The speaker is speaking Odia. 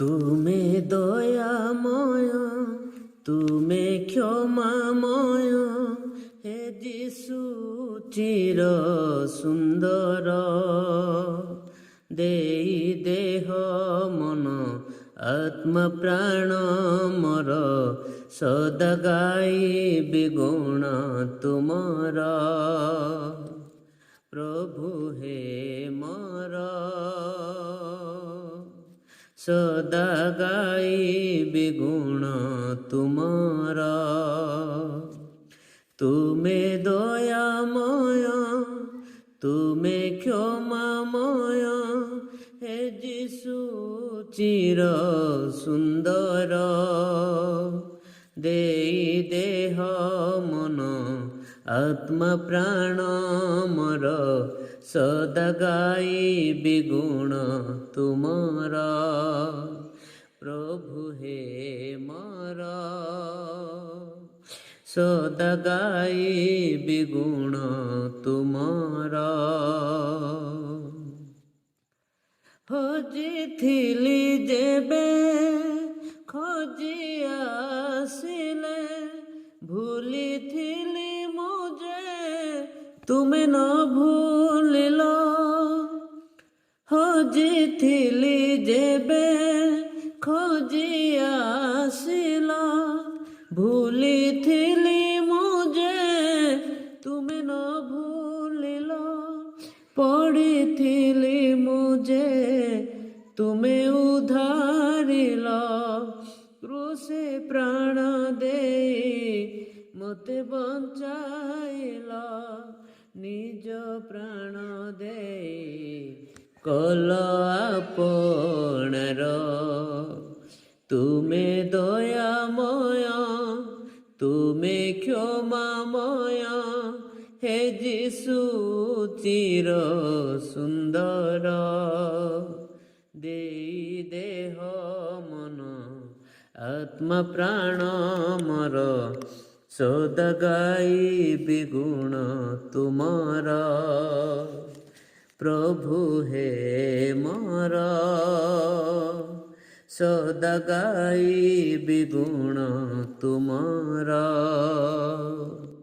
তুমি দয়াময়, তুমি ক্ষমাময়, হে যিশু চির সুন্দর। দেই দেহ মন আত্মা প্রাণ মর, সদা গাইবি গুণ ତୁମର। প্রভু হে মর, সদা গাইবি গুণ ତୁମର। ତୁମେ ଦୟାମୟ, ତୁମେ କ୍ଷମାମୟ, হে যিশু চিର ସୁନ୍ଦର। ଦେଇ ଦେହ ମନ ଆତ୍ମା ପ୍ରାଣ ମୋର, ସଦା ଗାଇବି ଗୁଣ ତୁମର। ପ୍ରଭୁ ହେ ମୋର, ସଦା ଗାଇବି ଗୁଣ ତୁମର। ଖୋଜିଥିଲି ଯେବେ ଖୋଜି ଆସିଲେ, ଭୁଲିଥିଲି ମୁଁ ଯେ ତୁମେ ନ ଭୁଲିଲ। ଖୋଜିଥିଲି ଯେବେ ଖୋଜି ଆସିଲ, ଭୁଲିଥିଲି ମୁଁ ଯେ ତୁମେ ନ ଭୁଲିଲ। ପଡ଼ିଥିଲି ମୁଁ ଯେ ତୁମେ ଉଦ୍ଧାରିଲ, କ୍ରୁଶେ ପ୍ରାଣ ଦେଇ ମୋତେ ବଞ୍ଚାଇଲ। ନିଜ ପ୍ରାଣ ଦେଇ କଲ ଆପଣାର। ତୁମେ ଦୟାମୟ, ତୁମେ କ୍ଷମାମୟ, হে যিশু চির সুন্দর। দেই দেহ মন আত্মা প্রাণ মর, সদা গাইবি গুণ ତୁମର। প্রভু হে মর, সদা গাইবি গুণ ତୁମର।